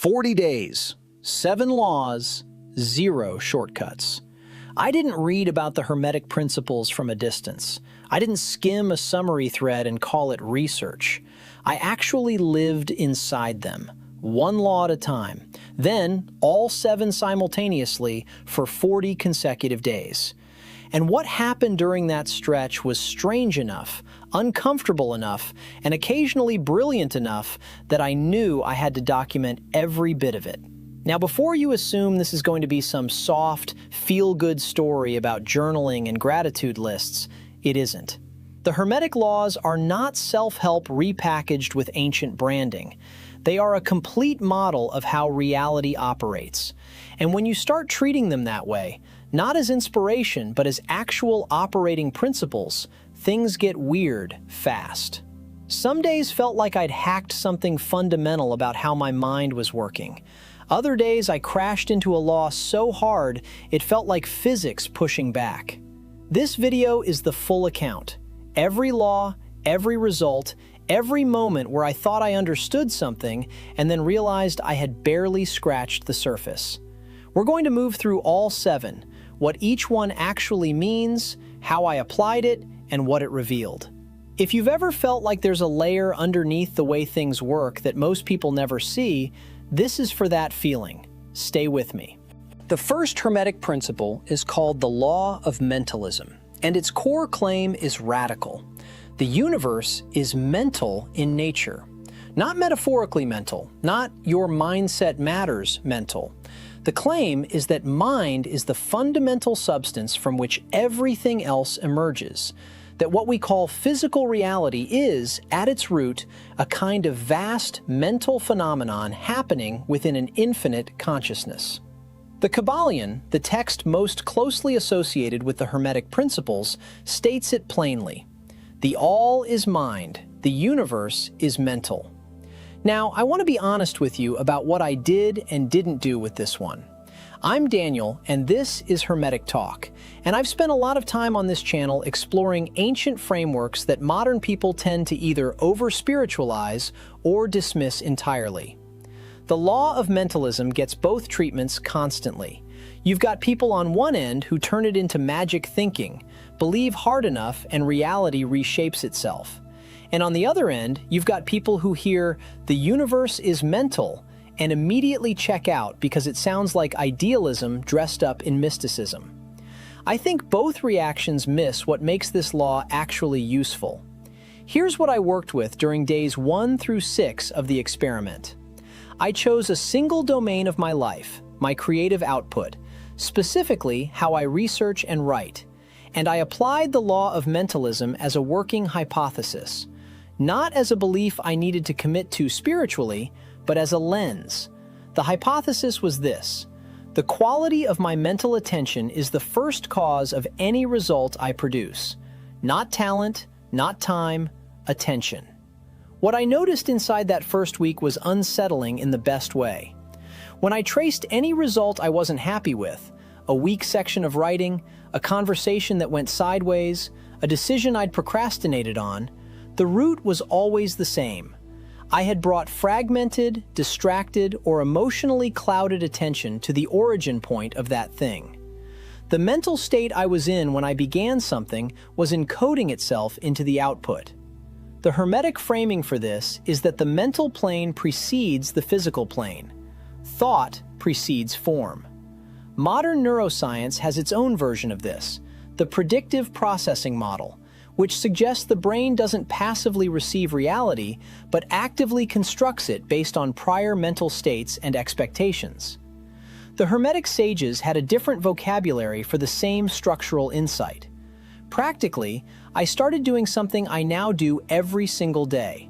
40 days, 7 laws, 0 shortcuts. I didn't read about the Hermetic principles from a distance. I didn't skim a summary thread and call it research. I actually lived inside them, 1 law at a time, then all 7 simultaneously for 40 consecutive days. And what happened during that stretch was strange enough, uncomfortable enough, and occasionally brilliant enough that I knew I had to document every bit of it. Now, before you assume this is going to be some soft, feel-good story about journaling and gratitude lists, it isn't. The Hermetic laws are not self-help repackaged with ancient branding. They are a complete model of how reality operates. And when you start treating them that way, not as inspiration, but as actual operating principles, things get weird fast. Some days felt like I'd hacked something fundamental about how my mind was working. Other days I crashed into a law so hard it felt like physics pushing back. This video is the full account. Every law, every result, every moment where I thought I understood something and then realized I had barely scratched the surface. We're going to move through all 7, what each one actually means, how I applied it, and what it revealed. If you've ever felt like there's a layer underneath the way things work that most people never see, this is for that feeling. Stay with me. The first Hermetic principle is called the law of mentalism, and its core claim is radical. The universe is mental in nature. Not metaphorically mental, not your mindset matters mental. The claim is that mind is the fundamental substance from which everything else emerges. That what we call physical reality is, at its root, a kind of vast mental phenomenon happening within an infinite consciousness. The Kabbalion, the text most closely associated with the Hermetic principles, states it plainly. The all is mind, the universe is mental. Now, I want to be honest with you about what I did and didn't do with this one. I'm Daniel, and this is Hermetic Talk, and I've spent a lot of time on this channel exploring ancient frameworks that modern people tend to either over-spiritualize or dismiss entirely. The law of mentalism gets both treatments constantly. You've got people on one end who turn it into magic thinking, believe hard enough, and reality reshapes itself. And on the other end, you've got people who hear, "the universe is mental," and immediately check out because it sounds like idealism dressed up in mysticism. I think both reactions miss what makes this law actually useful. Here's what I worked with during days 1 through 6 of the experiment. I chose a single domain of my life, my creative output, specifically how I research and write, and I applied the law of mentalism as a working hypothesis, not as a belief I needed to commit to spiritually, but as a lens. The hypothesis was this: the quality of my mental attention is the first cause of any result I produce. Not talent, not time, attention. What I noticed inside that first week was unsettling in the best way. When I traced any result I wasn't happy with, a weak section of writing, a conversation that went sideways, a decision I'd procrastinated on, the root was always the same. I had brought fragmented, distracted, or emotionally clouded attention to the origin point of that thing. The mental state I was in when I began something was encoding itself into the output. The Hermetic framing for this is that the mental plane precedes the physical plane. Thought precedes form. Modern neuroscience has its own version of this, the predictive processing model, which suggests the brain doesn't passively receive reality, but actively constructs it based on prior mental states and expectations. The Hermetic sages had a different vocabulary for the same structural insight. Practically, I started doing something I now do every single day.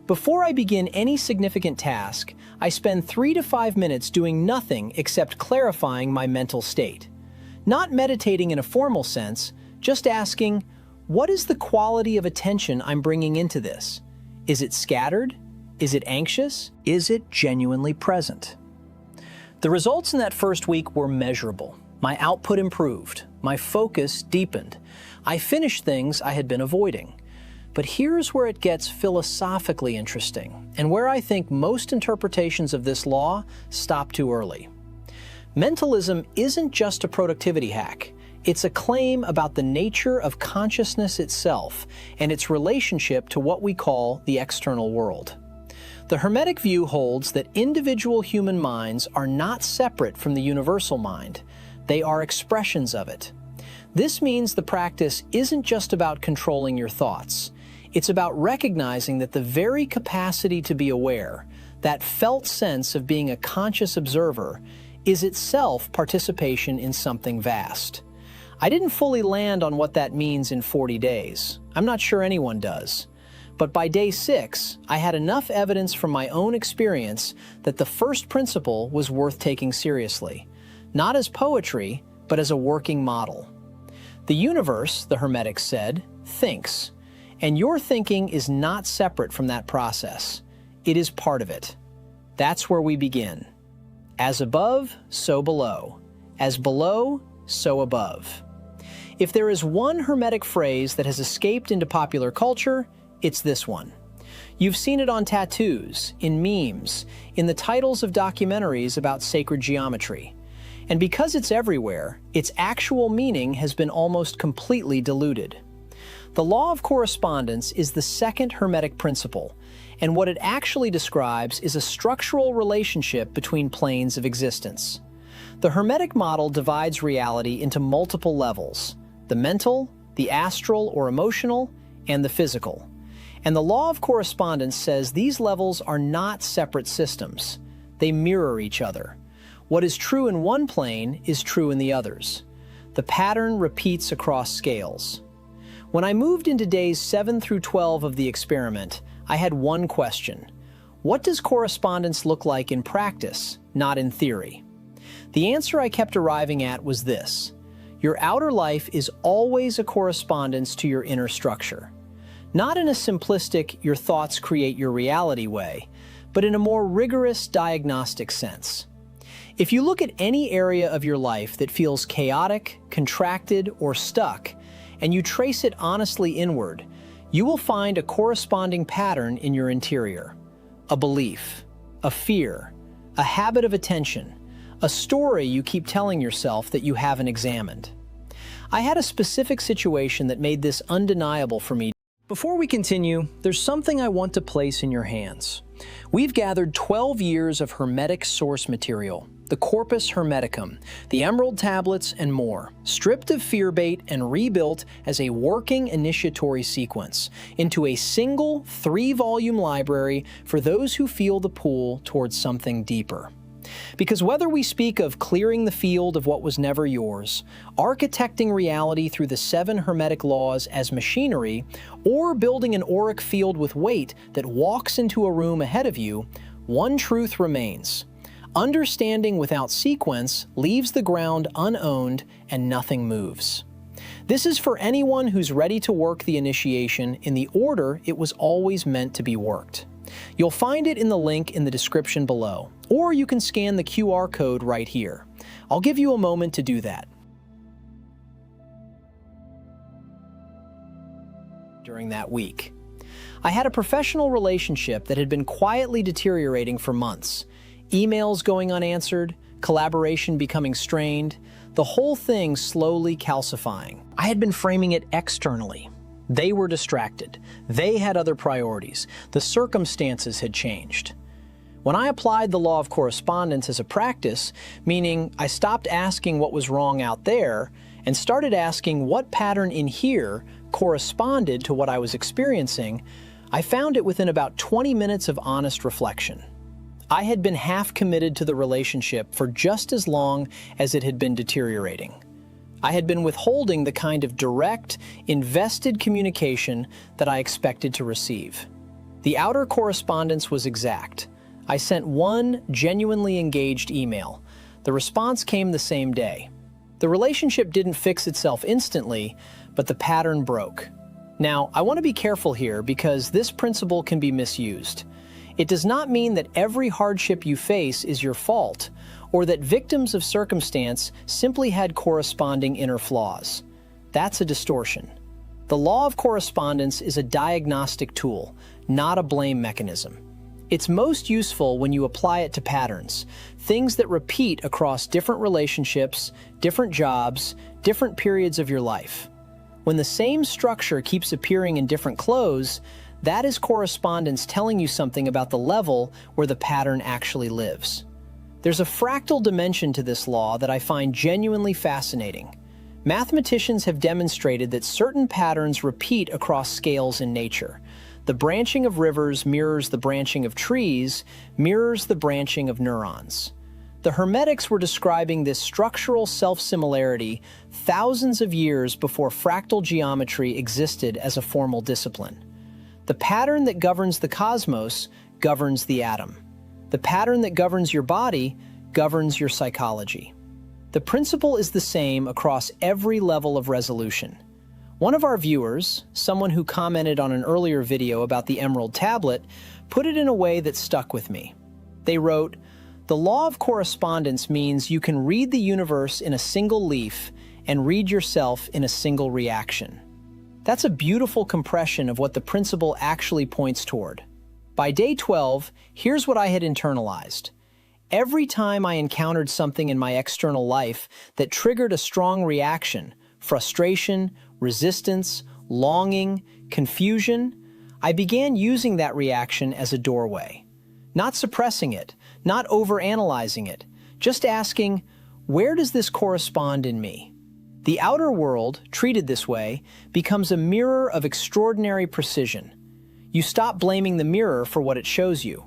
Before I begin any significant task, I spend 3 to 5 minutes doing nothing except clarifying my mental state. Not meditating in a formal sense, just asking, what is the quality of attention I'm bringing into this? Is it scattered? Is it anxious? Is it genuinely present? The results in that first week were measurable. My output improved. My focus deepened. I finished things I had been avoiding. But here's where it gets philosophically interesting, and where I think most interpretations of this law stop too early. Mentalism isn't just a productivity hack. It's a claim about the nature of consciousness itself and its relationship to what we call the external world. The Hermetic view holds that individual human minds are not separate from the universal mind. They are expressions of it. This means the practice isn't just about controlling your thoughts. It's about recognizing that the very capacity to be aware, that felt sense of being a conscious observer, is itself participation in something vast. I didn't fully land on what that means in 40 days. I'm not sure anyone does. But by day 6, I had enough evidence from my own experience that the first principle was worth taking seriously, not as poetry, but as a working model. The universe, the Hermetics said, thinks, and your thinking is not separate from that process. It is part of it. That's where we begin. As above, so below. As below, so above. If there is one Hermetic phrase that has escaped into popular culture, it's this one. You've seen it on tattoos, in memes, in the titles of documentaries about sacred geometry. And because it's everywhere, its actual meaning has been almost completely diluted. The law of correspondence is the second Hermetic principle, and what it actually describes is a structural relationship between planes of existence. The Hermetic model divides reality into multiple levels: the mental, the astral or emotional, and the physical. And the law of correspondence says these levels are not separate systems. They mirror each other. What is true in one plane is true in the others. The pattern repeats across scales. When I moved into days 7 through 12 of the experiment, I had one question. What does correspondence look like in practice, not in theory? The answer I kept arriving at was this: your outer life is always a correspondence to your inner structure. Not in a simplistic, your thoughts create your reality way, but in a more rigorous diagnostic sense. If you look at any area of your life that feels chaotic, contracted, or stuck, and you trace it honestly inward, you will find a corresponding pattern in your interior. A belief, a fear, a habit of attention, a story you keep telling yourself that you haven't examined. I had a specific situation that made this undeniable for me. Before we continue, there's something I want to place in your hands. We've gathered 12 years of Hermetic source material, the Corpus Hermeticum, the Emerald Tablets, and more, stripped of fear bait and rebuilt as a working initiatory sequence into a single 3-volume library for those who feel the pull towards something deeper. Because whether we speak of clearing the field of what was never yours, architecting reality through the 7 Hermetic laws as machinery, or building an auric field with weight that walks into a room ahead of you, one truth remains. Understanding without sequence leaves the ground unowned and nothing moves. This is for anyone who's ready to work the initiation in the order it was always meant to be worked. You'll find it in the link in the description below, or you can scan the QR code right here. I'll give you a moment to do that. During that week, I had a professional relationship that had been quietly deteriorating for months. Emails going unanswered, collaboration becoming strained, the whole thing slowly calcifying. I had been framing it externally. They were distracted. They had other priorities. The circumstances had changed. When I applied the law of correspondence as a practice, meaning I stopped asking what was wrong out there and started asking what pattern in here corresponded to what I was experiencing, I found it within about 20 minutes of honest reflection. I had been half committed to the relationship for just as long as it had been deteriorating. I had been withholding the kind of direct, invested communication that I expected to receive. The outer correspondence was exact. I sent one genuinely engaged email. The response came the same day. The relationship didn't fix itself instantly, but the pattern broke. Now, I want to be careful here because this principle can be misused. It does not mean that every hardship you face is your fault, or that victims of circumstance simply had corresponding inner flaws. That's a distortion. The law of correspondence is a diagnostic tool, not a blame mechanism. It's most useful when you apply it to patterns, things that repeat across different relationships, different jobs, different periods of your life. When the same structure keeps appearing in different clothes, that is correspondence telling you something about the level where the pattern actually lives. There's a fractal dimension to this law that I find genuinely fascinating. Mathematicians have demonstrated that certain patterns repeat across scales in nature. The branching of rivers mirrors the branching of trees, mirrors the branching of neurons. The Hermetics were describing this structural self-similarity thousands of years before fractal geometry existed as a formal discipline. The pattern that governs the cosmos governs the atom. The pattern that governs your body governs your psychology. The principle is the same across every level of resolution. One of our viewers, someone who commented on an earlier video about the Emerald Tablet, put it in a way that stuck with me. They wrote, "The law of correspondence means you can read the universe in a single leaf and read yourself in a single reaction." That's a beautiful compression of what the principle actually points toward. By day 12, here's what I had internalized. Every time I encountered something in my external life that triggered a strong reaction, frustration, resistance, longing, confusion, I began using that reaction as a doorway. Not suppressing it, not overanalyzing it, just asking, where does this correspond in me? The outer world, treated this way, becomes a mirror of extraordinary precision. You stop blaming the mirror for what it shows you,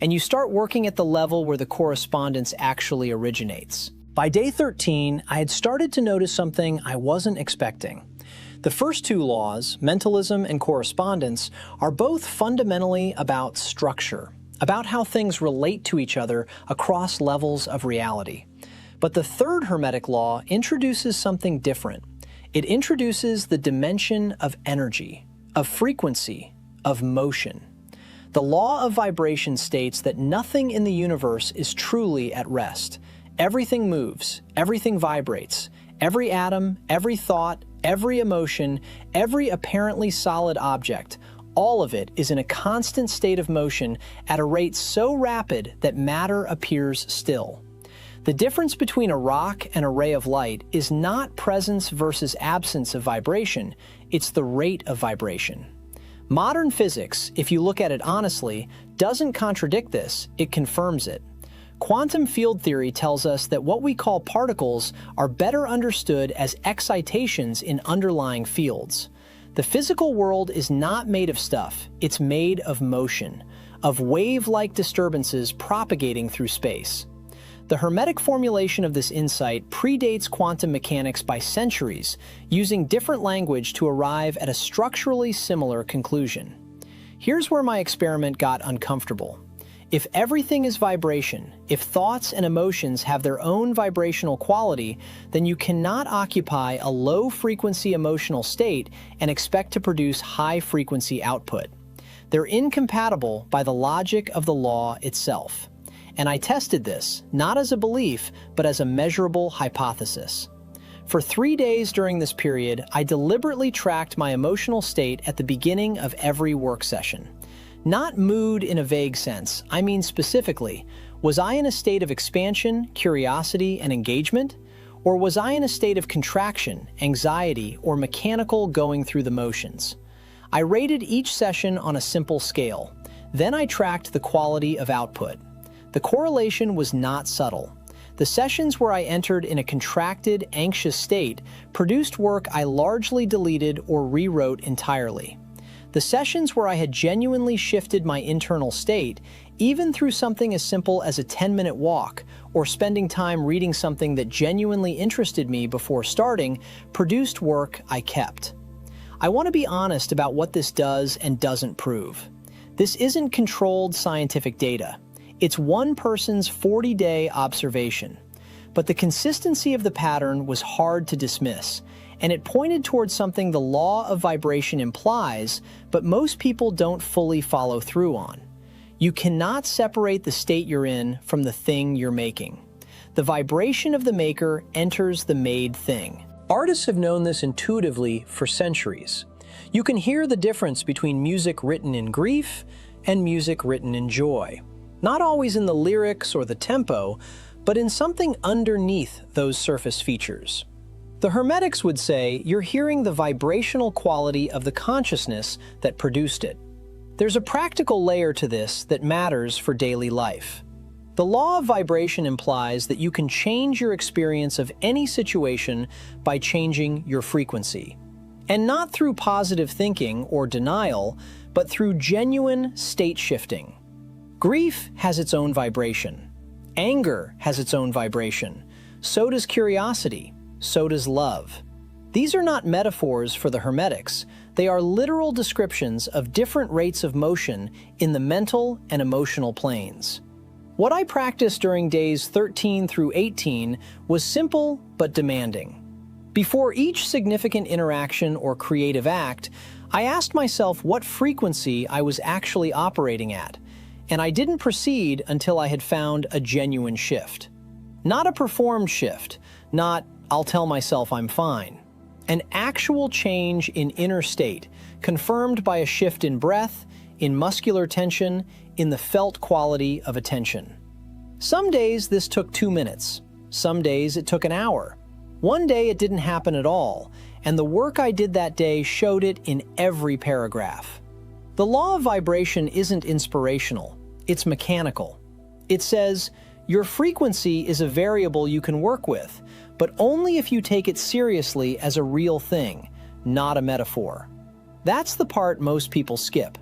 and you start working at the level where the correspondence actually originates. By day 13, I had started to notice something I wasn't expecting. The first two laws, mentalism and correspondence, are both fundamentally about structure, about how things relate to each other across levels of reality. But the third Hermetic law introduces something different. It introduces the dimension of energy, of frequency, of motion. The law of vibration states that nothing in the universe is truly at rest. Everything moves, everything vibrates. Every atom, every thought, every emotion, every apparently solid object, all of it is in a constant state of motion at a rate so rapid that matter appears still. The difference between a rock and a ray of light is not presence versus absence of vibration, it's the rate of vibration. Modern physics, if you look at it honestly, doesn't contradict this, it confirms it. Quantum field theory tells us that what we call particles are better understood as excitations in underlying fields. The physical world is not made of stuff, it's made of motion, of wave-like disturbances propagating through space. The Hermetic formulation of this insight predates quantum mechanics by centuries, using different language to arrive at a structurally similar conclusion. Here's where my experiment got uncomfortable. If everything is vibration, if thoughts and emotions have their own vibrational quality, then you cannot occupy a low-frequency emotional state and expect to produce high-frequency output. They're incompatible by the logic of the law itself. And I tested this, not as a belief, but as a measurable hypothesis. For 3 days during this period, I deliberately tracked my emotional state at the beginning of every work session. Not mood in a vague sense, I mean specifically, was I in a state of expansion, curiosity, and engagement? Or was I in a state of contraction, anxiety, or mechanical going through the motions? I rated each session on a simple scale. Then I tracked the quality of output. The correlation was not subtle. The sessions where I entered in a contracted, anxious state produced work I largely deleted or rewrote entirely. The sessions where I had genuinely shifted my internal state, even through something as simple as a 10-minute walk or spending time reading something that genuinely interested me before starting, produced work I kept. I want to be honest about what this does and doesn't prove. This isn't controlled scientific data. It's one person's 40-day observation. But the consistency of the pattern was hard to dismiss, and it pointed towards something the law of vibration implies, but most people don't fully follow through on. You cannot separate the state you're in from the thing you're making. The vibration of the maker enters the made thing. Artists have known this intuitively for centuries. You can hear the difference between music written in grief and music written in joy. Not always in the lyrics or the tempo, but in something underneath those surface features. The Hermetics would say you're hearing the vibrational quality of the consciousness that produced it. There's a practical layer to this that matters for daily life. The law of vibration implies that you can change your experience of any situation by changing your frequency. And not through positive thinking or denial, but through genuine state shifting. Grief has its own vibration. Anger has its own vibration. So does curiosity. So does love. These are not metaphors for the Hermetics. They are literal descriptions of different rates of motion in the mental and emotional planes. What I practiced during days 13 through 18 was simple but demanding. Before each significant interaction or creative act, I asked myself what frequency I was actually operating at, and I didn't proceed until I had found a genuine shift. Not a performed shift, not "I'll tell myself I'm fine." An actual change in inner state, confirmed by a shift in breath, in muscular tension, in the felt quality of attention. Some days this took 2 minutes. Some days it took an hour. One day it didn't happen at all, and the work I did that day showed it in every paragraph. The law of vibration isn't inspirational, it's mechanical. It says, your frequency is a variable you can work with, but only if you take it seriously as a real thing, not a metaphor. That's the part most people skip.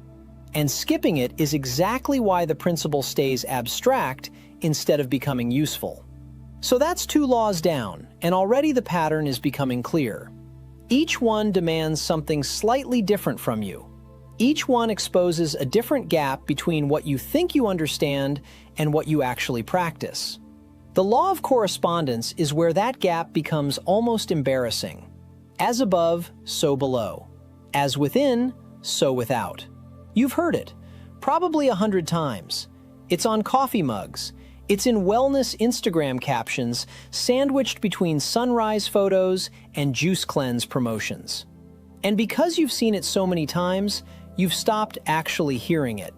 And skipping it is exactly why the principle stays abstract instead of becoming useful. So that's 2 laws down, and already the pattern is becoming clear. Each one demands something slightly different from you. Each one exposes a different gap between what you think you understand and what you actually practice. The law of correspondence is where that gap becomes almost embarrassing. As above, so below. As within, so without. You've heard it, probably 100 times. It's on coffee mugs. It's in wellness Instagram captions, sandwiched between sunrise photos and juice cleanse promotions. And because you've seen it so many times, you've stopped actually hearing it.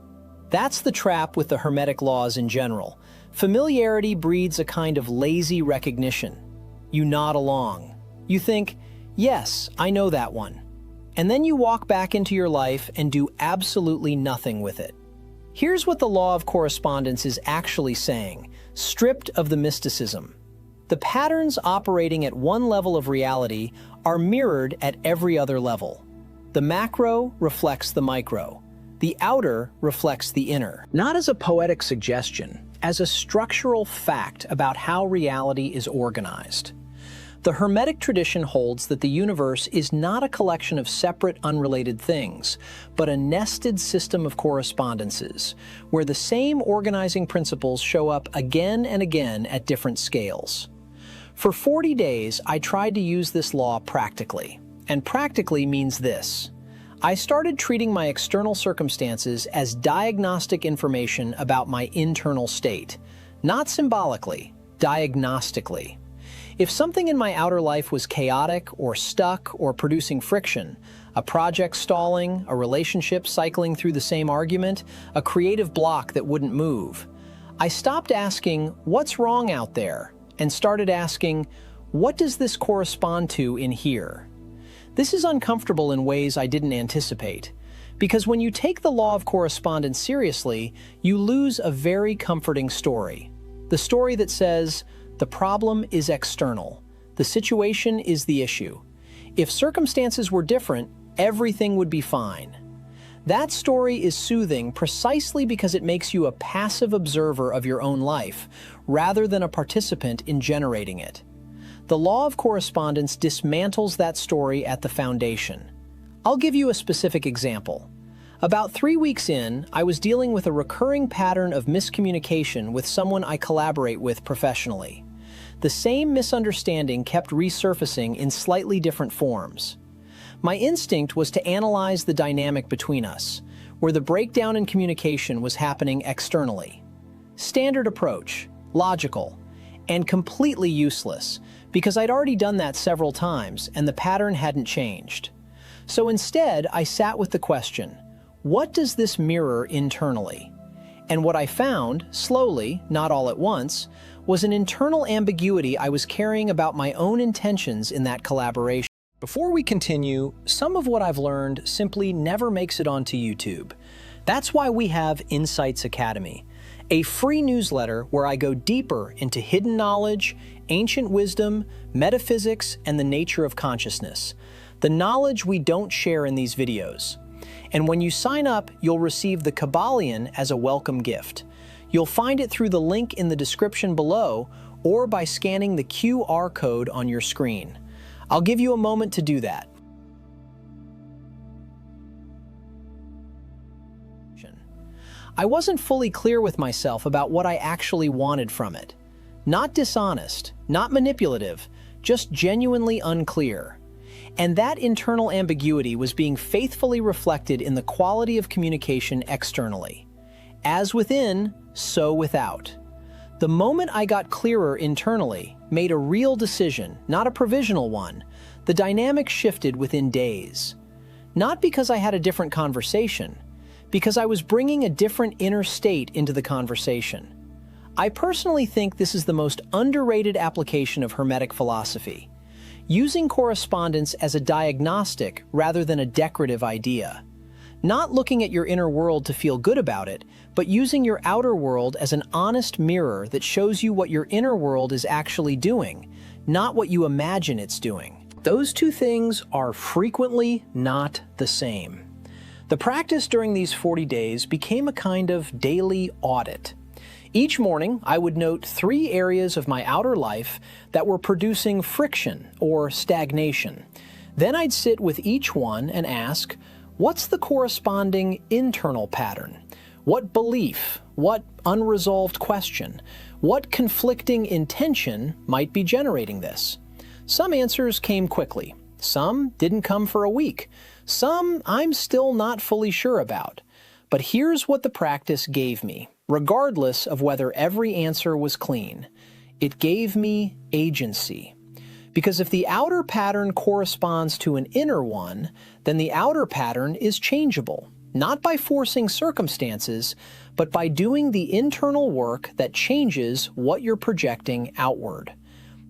That's the trap with the Hermetic laws in general. Familiarity breeds a kind of lazy recognition. You nod along. You think, yes, I know that one. And then you walk back into your life and do absolutely nothing with it. Here's what the law of correspondence is actually saying, stripped of the mysticism. The patterns operating at one level of reality are mirrored at every other level. The macro reflects the micro. The outer reflects the inner. Not as a poetic suggestion, as a structural fact about how reality is organized. The Hermetic tradition holds that the universe is not a collection of separate, unrelated things, but a nested system of correspondences, where the same organizing principles show up again and again at different scales. For 40 days, I tried to use this law practically. And practically means this. I started treating my external circumstances as diagnostic information about my internal state. Not symbolically, diagnostically. If something in my outer life was chaotic or stuck or producing friction, a project stalling, a relationship cycling through the same argument, a creative block that wouldn't move, I stopped asking, what's wrong out there? And started asking, what does this correspond to in here? This is uncomfortable in ways I didn't anticipate, because when you take the law of correspondence seriously, you lose a very comforting story. The story that says, the problem is external. The situation is the issue. If circumstances were different, everything would be fine. That story is soothing precisely because it makes you a passive observer of your own life, rather than a participant in generating it. The law of correspondence dismantles that story at the foundation. I'll give you a specific example. About 3 weeks in, I was dealing with a recurring pattern of miscommunication with someone I collaborate with professionally. The same misunderstanding kept resurfacing in slightly different forms. My instinct was to analyze the dynamic between us, where the breakdown in communication was happening externally. Standard approach, logical, and completely useless, because I'd already done that several times and the pattern hadn't changed. So instead, I sat with the question, what does this mirror internally? And what I found, slowly, not all at once, was an internal ambiguity I was carrying about my own intentions in that collaboration. Before we continue, some of what I've learned simply never makes it onto YouTube. That's why we have Insights Academy, a free newsletter where I go deeper into hidden knowledge, ancient wisdom, metaphysics, and the nature of consciousness, the knowledge we don't share in these videos. And when you sign up, you'll receive the Kabbalion as a welcome gift. You'll find it through the link in the description below or by scanning the QR code on your screen. I'll give you a moment to do that. I wasn't fully clear with myself about what I actually wanted from it. Not dishonest, not manipulative, just genuinely unclear. And that internal ambiguity was being faithfully reflected in the quality of communication externally. As within, so without. The moment I got clearer internally, made a real decision, not a provisional one, the dynamic shifted within days. Not because I had a different conversation, because I was bringing a different inner state into the conversation. I personally think this is the most underrated application of Hermetic philosophy, using correspondence as a diagnostic rather than a decorative idea. Not looking at your inner world to feel good about it, but using your outer world as an honest mirror that shows you what your inner world is actually doing, not what you imagine it's doing. Those two things are frequently not the same. The practice during these 40 days became a kind of daily audit. Each morning, I would note 3 areas of my outer life that were producing friction or stagnation. Then I'd sit with each one and ask, what's the corresponding internal pattern? What belief, what unresolved question, what conflicting intention might be generating this? Some answers came quickly. Some didn't come for a week. Some I'm still not fully sure about. But here's what the practice gave me, regardless of whether every answer was clean. It gave me agency. Because if the outer pattern corresponds to an inner one, then the outer pattern is changeable, not by forcing circumstances, but by doing the internal work that changes what you're projecting outward.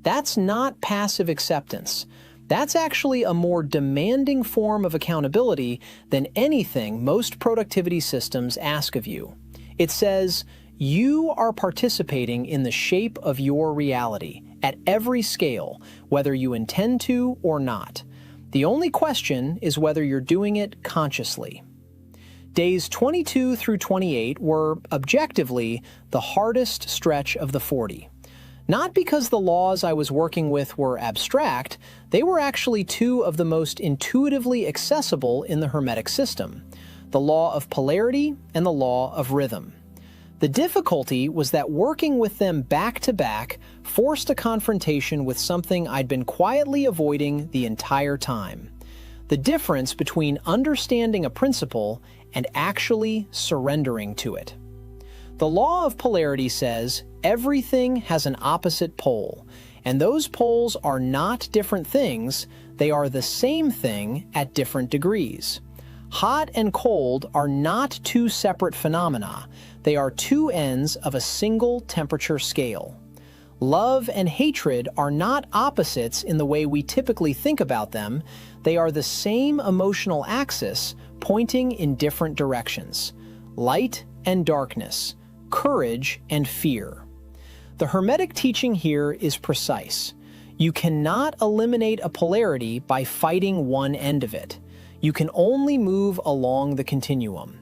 That's not passive acceptance. That's actually a more demanding form of accountability than anything most productivity systems ask of you. It says, you are participating in the shape of your reality at every scale, whether you intend to or not. The only question is whether you're doing it consciously. Days 22 through 28 were, objectively, the hardest stretch of the 40. Not because the laws I was working with were abstract, they were actually 2 of the most intuitively accessible in the Hermetic system, the law of polarity and the law of rhythm. The difficulty was that working with them back to back forced a confrontation with something I'd been quietly avoiding the entire time. The difference between understanding a principle and actually surrendering to it. The law of polarity says everything has an opposite pole, and those poles are not different things, they are the same thing at different degrees. Hot and cold are not 2 separate phenomena, they are 2 ends of a single temperature scale. Love and hatred are not opposites in the way we typically think about them, they are the same emotional axis pointing in different directions. Light and darkness, courage and fear. The Hermetic teaching here is precise. You cannot eliminate a polarity by fighting one end of it. You can only move along the continuum.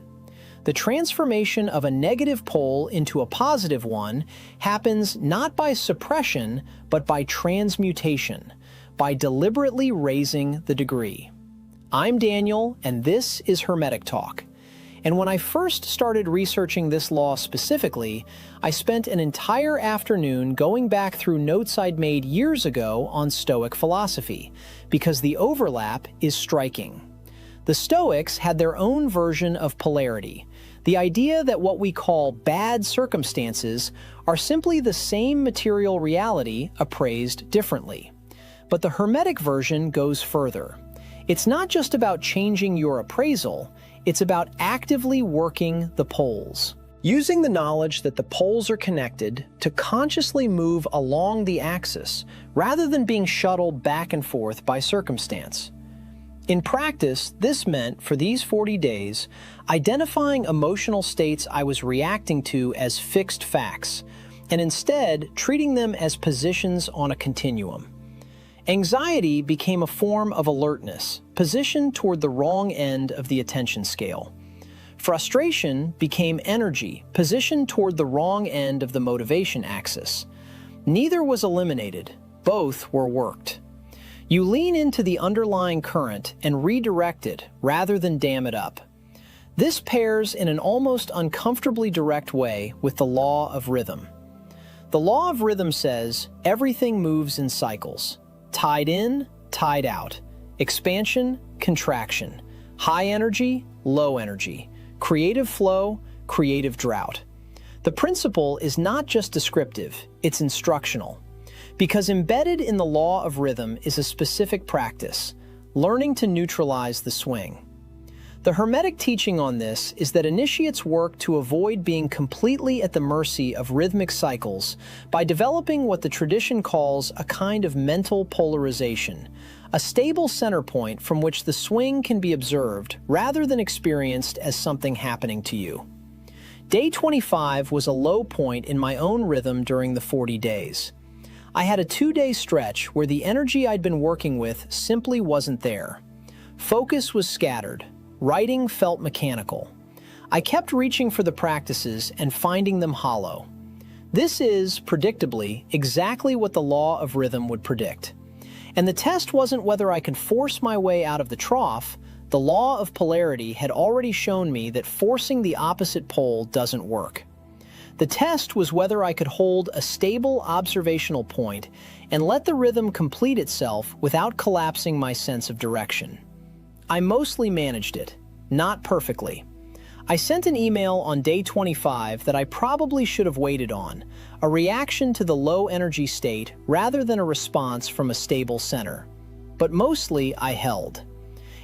The transformation of a negative pole into a positive one happens not by suppression, but by transmutation, by deliberately raising the degree. I'm Daniel, and this is Hermetic Talk. And when I first started researching this law specifically, I spent an entire afternoon going back through notes I'd made years ago on Stoic philosophy, because the overlap is striking. The Stoics had their own version of polarity, the idea that what we call bad circumstances are simply the same material reality appraised differently. But the Hermetic version goes further. It's not just about changing your appraisal, it's about actively working the poles. Using the knowledge that the poles are connected to consciously move along the axis rather than being shuttled back and forth by circumstance. In practice, this meant, for these 40 days, identifying emotional states I was reacting to as fixed facts, and instead treating them as positions on a continuum. Anxiety became a form of alertness, positioned toward the wrong end of the attention scale. Frustration became energy, positioned toward the wrong end of the motivation axis. Neither was eliminated, both were worked. You lean into the underlying current and redirect it rather than dam it up. This pairs in an almost uncomfortably direct way with the law of rhythm. The law of rhythm says everything moves in cycles. Tide in, tide out. Expansion, contraction. High energy, low energy. Creative flow, creative drought. The principle is not just descriptive, it's instructional. Because embedded in the law of rhythm is a specific practice, learning to neutralize the swing. The Hermetic teaching on this is that initiates work to avoid being completely at the mercy of rhythmic cycles by developing what the tradition calls a kind of mental polarization, a stable center point from which the swing can be observed rather than experienced as something happening to you. Day 25 was a low point in my own rhythm during the 40 days. I had a 2-day stretch where the energy I'd been working with simply wasn't there. Focus was scattered. Writing felt mechanical. I kept reaching for the practices and finding them hollow. This is, predictably, exactly what the law of rhythm would predict. And the test wasn't whether I could force my way out of the trough. The law of polarity had already shown me that forcing the opposite pole doesn't work. The test was whether I could hold a stable observational point and let the rhythm complete itself without collapsing my sense of direction. I mostly managed it, not perfectly. I sent an email on day 25 that I probably should have waited on, a reaction to the low energy state rather than a response from a stable center. But mostly I held.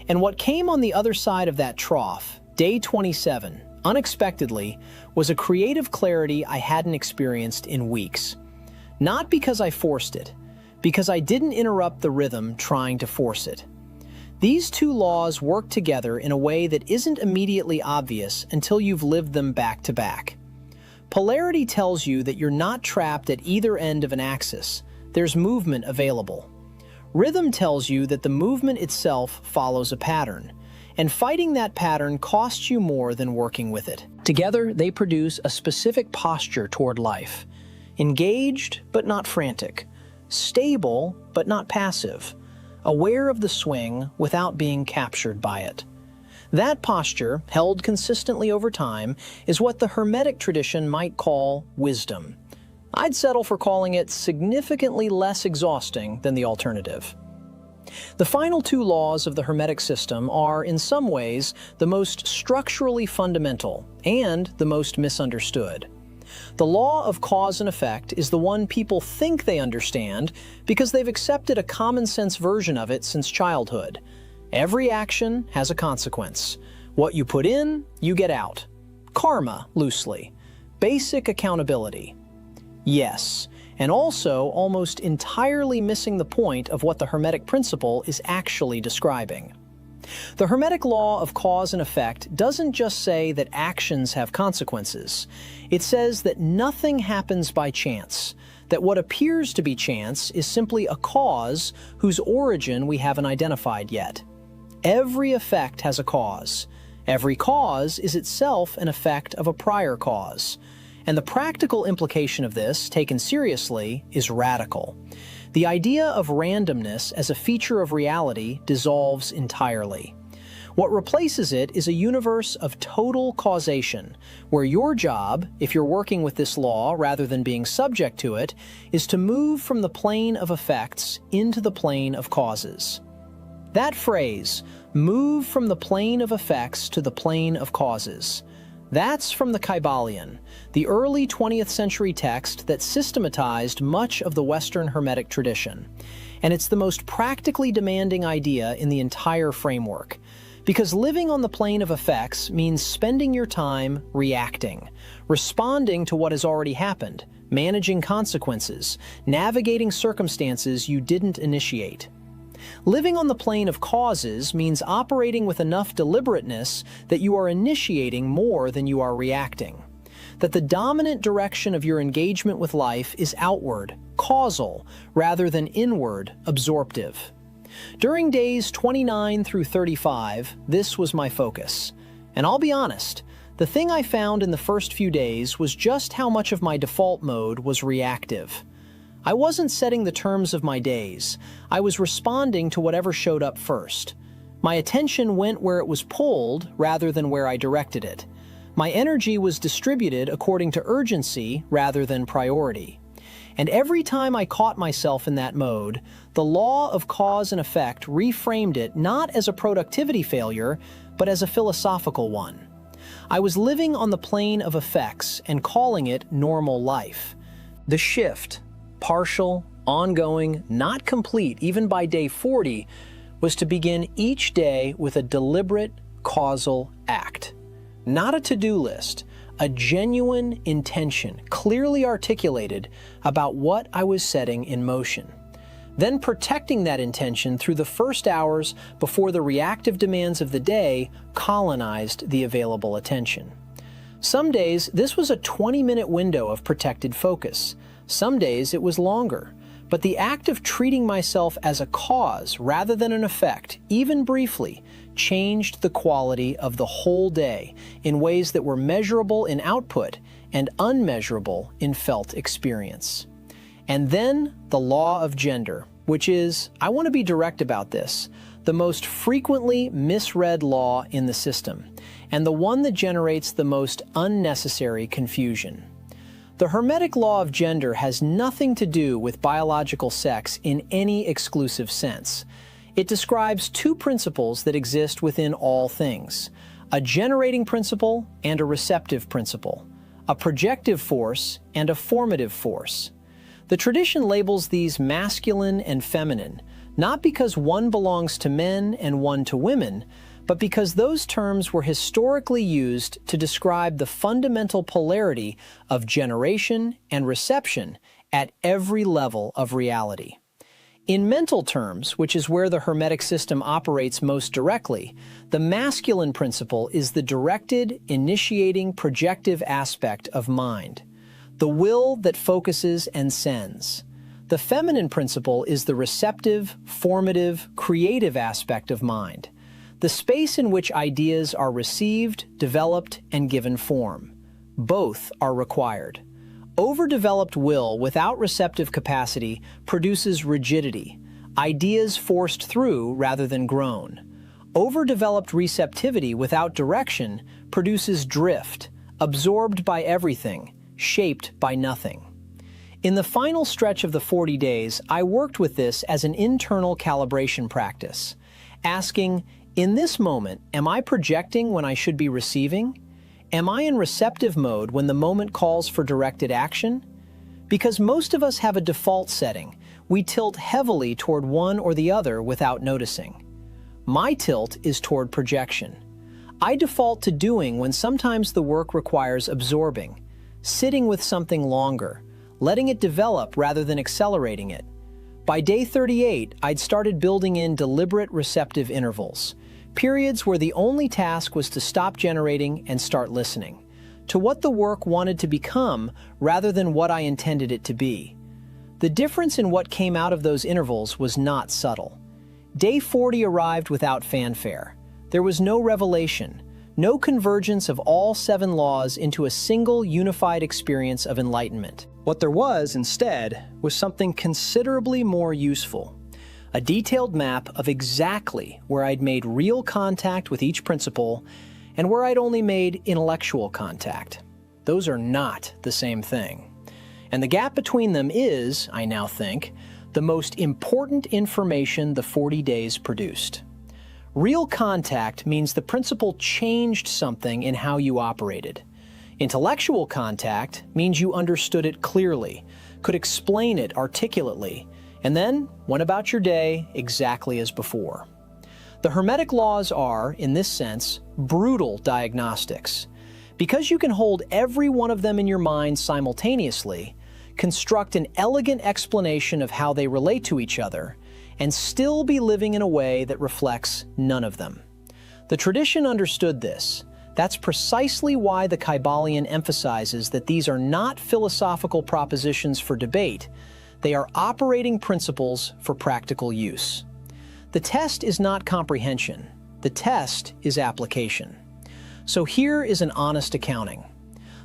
And what came on the other side of that trough, day 27, unexpectedly, was a creative clarity I hadn't experienced in weeks. Not because I forced it, because I didn't interrupt the rhythm trying to force it. These two laws work together in a way that isn't immediately obvious until you've lived them back to back. Polarity tells you that you're not trapped at either end of an axis. There's movement available. Rhythm tells you that the movement itself follows a pattern, and fighting that pattern costs you more than working with it. Together, they produce a specific posture toward life. Engaged, but not frantic. Stable, but not passive. Aware of the swing without being captured by it. That posture, held consistently over time, is what the Hermetic tradition might call wisdom. I'd settle for calling it significantly less exhausting than the alternative. The final two laws of the Hermetic system are, in some ways, the most structurally fundamental and the most misunderstood. The law of cause and effect is the one people think they understand because they've accepted a common-sense version of it since childhood. Every action has a consequence. What you put in, you get out. Karma, loosely. Basic accountability. Yes, and also almost entirely missing the point of what the Hermetic principle is actually describing. The Hermetic law of cause and effect doesn't just say that actions have consequences. It says that nothing happens by chance, that what appears to be chance is simply a cause whose origin we haven't identified yet. Every effect has a cause. Every cause is itself an effect of a prior cause. And the practical implication of this, taken seriously, is radical. The idea of randomness as a feature of reality dissolves entirely. What replaces it is a universe of total causation, where your job, if you're working with this law rather than being subject to it, is to move from the plane of effects into the plane of causes. That phrase, move from the plane of effects to the plane of causes, That's from the Kybalion, the early 20th century text that systematized much of the Western Hermetic tradition. And it's the most practically demanding idea in the entire framework. Because living on the plane of effects means spending your time reacting, responding to what has already happened, managing consequences, navigating circumstances you didn't initiate. Living on the plane of causes means operating with enough deliberateness that you are initiating more than you are reacting. That the dominant direction of your engagement with life is outward, causal, rather than inward, absorptive. During days 29 through 35, this was my focus. And I'll be honest, the thing I found in the first few days was just how much of my default mode was reactive. I wasn't setting the terms of my days. I was responding to whatever showed up first. My attention went where it was pulled rather than where I directed it. My energy was distributed according to urgency rather than priority. And every time I caught myself in that mode, the law of cause and effect reframed it not as a productivity failure, but as a philosophical one. I was living on the plane of effects and calling it normal life. The shift, partial, ongoing, not complete even by day 40, was to begin each day with a deliberate, causal act. Not a to-do list, a genuine intention, clearly articulated about what I was setting in motion. Then protecting that intention through the first hours before the reactive demands of the day colonized the available attention. Some days, this was a 20-minute window of protected focus. Some days, it was longer. But the act of treating myself as a cause rather than an effect, even briefly, changed the quality of the whole day in ways that were measurable in output and unmeasurable in felt experience. And then the law of gender, which is, I want to be direct about this, the most frequently misread law in the system, and the one that generates the most unnecessary confusion. The Hermetic law of gender has nothing to do with biological sex in any exclusive sense. It describes two principles that exist within all things: a generating principle and a receptive principle, a projective force and a formative force. The tradition labels these masculine and feminine, not because one belongs to men and one to women, but because those terms were historically used to describe the fundamental polarity of generation and reception at every level of reality. In mental terms, which is where the Hermetic system operates most directly, the masculine principle is the directed, initiating, projective aspect of mind, the will that focuses and sends. The feminine principle is the receptive, formative, creative aspect of mind, the space in which ideas are received, developed, and given form. Both are required. Overdeveloped will without receptive capacity produces rigidity, ideas forced through rather than grown. Overdeveloped receptivity without direction produces drift, absorbed by everything, shaped by nothing. In the final stretch of the 40 days, I worked with this as an internal calibration practice, asking, in this moment, am I projecting when I should be receiving? Am I in receptive mode when the moment calls for directed action? Because most of us have a default setting, we tilt heavily toward one or the other without noticing. My tilt is toward projection. I default to doing when sometimes the work requires absorbing, sitting with something longer, letting it develop rather than accelerating it. By day 38, I'd started building in deliberate receptive intervals, periods where the only task was to stop generating and start listening, to what the work wanted to become rather than what I intended it to be. The difference in what came out of those intervals was not subtle. Day 40 arrived without fanfare. There was no revelation, no convergence of all 7 laws into a single unified experience of enlightenment. What there was, instead, was something considerably more useful. A detailed map of exactly where I'd made real contact with each principle and where I'd only made intellectual contact. Those are not the same thing. And the gap between them is, I now think, the most important information the 40 days produced. Real contact means the principle changed something in how you operated. Intellectual contact means you understood it clearly, could explain it articulately, and then went about your day exactly as before. The Hermetic laws are, in this sense, brutal diagnostics. Because you can hold every one of them in your mind simultaneously, construct an elegant explanation of how they relate to each other, and still be living in a way that reflects none of them. The tradition understood this. That's precisely why the Kybalion emphasizes that these are not philosophical propositions for debate. They are operating principles for practical use. The test is not comprehension. The test is application. So here is an honest accounting.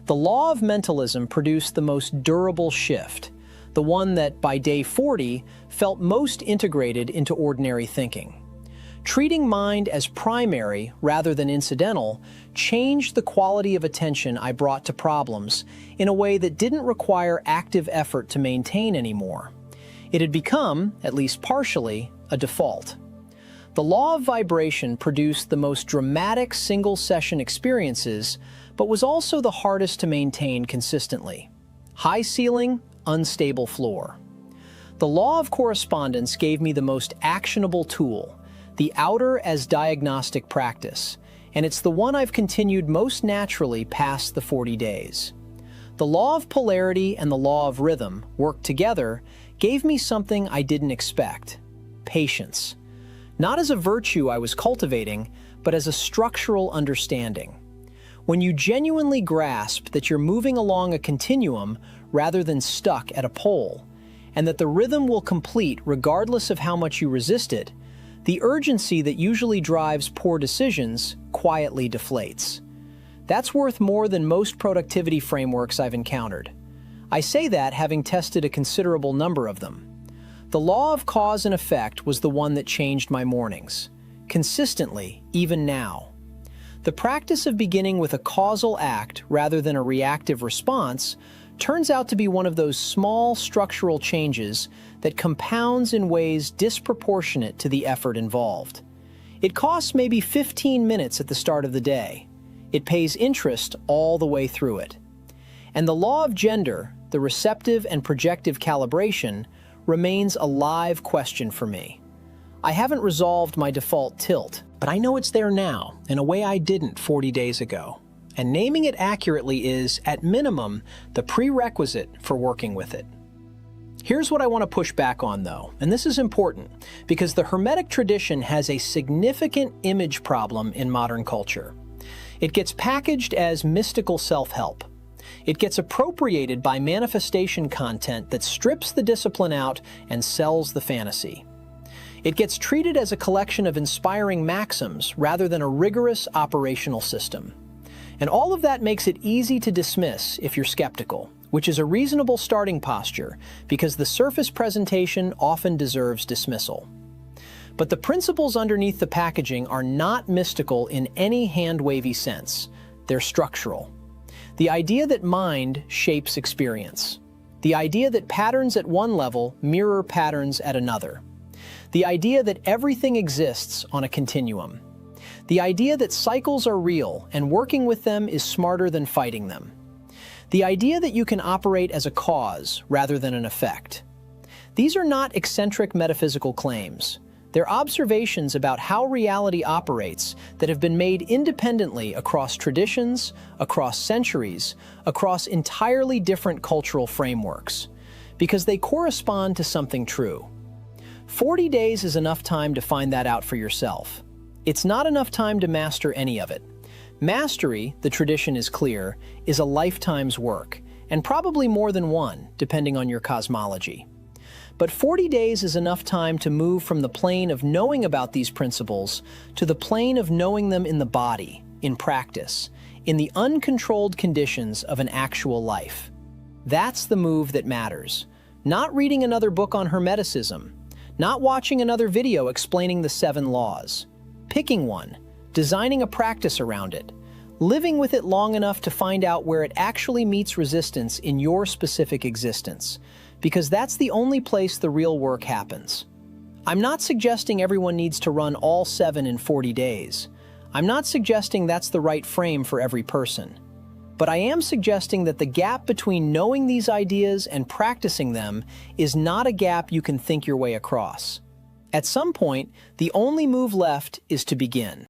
The law of mentalism produced the most durable shift, the one that, by day 40, felt most integrated into ordinary thinking. Treating mind as primary rather than incidental changed the quality of attention I brought to problems in a way that didn't require active effort to maintain anymore. It had become, at least partially, a default. The law of vibration produced the most dramatic single-session experiences, but was also the hardest to maintain consistently. High ceiling, unstable floor. The law of correspondence gave me the most actionable tool, the outer as diagnostic practice, and it's the one I've continued most naturally past the 40 days. The law of polarity and the law of rhythm, worked together, gave me something I didn't expect: patience. Not as a virtue I was cultivating, but as a structural understanding. When you genuinely grasp that you're moving along a continuum rather than stuck at a pole, and that the rhythm will complete regardless of how much you resist it, the urgency that usually drives poor decisions quietly deflates. That's worth more than most productivity frameworks I've encountered. I say that having tested a considerable number of them. The law of cause and effect was the one that changed my mornings, consistently, even now. The practice of beginning with a causal act rather than a reactive response turns out to be one of those small structural changes that compounds in ways disproportionate to the effort involved. It costs maybe 15 minutes at the start of the day. It pays interest all the way through it. And the law of gender, the receptive and projective calibration, remains a live question for me. I haven't resolved my default tilt, but I know it's there now in a way I didn't 40 days ago. And naming it accurately is, at minimum, the prerequisite for working with it. Here's what I want to push back on, though, and this is important because the Hermetic tradition has a significant image problem in modern culture. It gets packaged as mystical self-help. It gets appropriated by manifestation content that strips the discipline out and sells the fantasy. It gets treated as a collection of inspiring maxims rather than a rigorous operational system. And all of that makes it easy to dismiss if you're skeptical, which is a reasonable starting posture because the surface presentation often deserves dismissal. But the principles underneath the packaging are not mystical in any hand-wavy sense. They're structural. The idea that mind shapes experience. The idea that patterns at one level mirror patterns at another. The idea that everything exists on a continuum. The idea that cycles are real and working with them is smarter than fighting them. The idea that you can operate as a cause rather than an effect. These are not eccentric metaphysical claims. They're observations about how reality operates that have been made independently across traditions, across centuries, across entirely different cultural frameworks, because they correspond to something true. 40 days is enough time to find that out for yourself. It's not enough time to master any of it. Mastery, the tradition is clear, is a lifetime's work, and probably more than one, depending on your cosmology. But 40 days is enough time to move from the plane of knowing about these principles to the plane of knowing them in the body, in practice, in the uncontrolled conditions of an actual life. That's the move that matters. Not reading another book on Hermeticism, not watching another video explaining the 7 laws. Picking one, designing a practice around it, living with it long enough to find out where it actually meets resistance in your specific existence, because that's the only place the real work happens. I'm not suggesting everyone needs to run all 7 in 40 days. I'm not suggesting that's the right frame for every person. But I am suggesting that the gap between knowing these ideas and practicing them is not a gap you can think your way across. At some point, the only move left is to begin.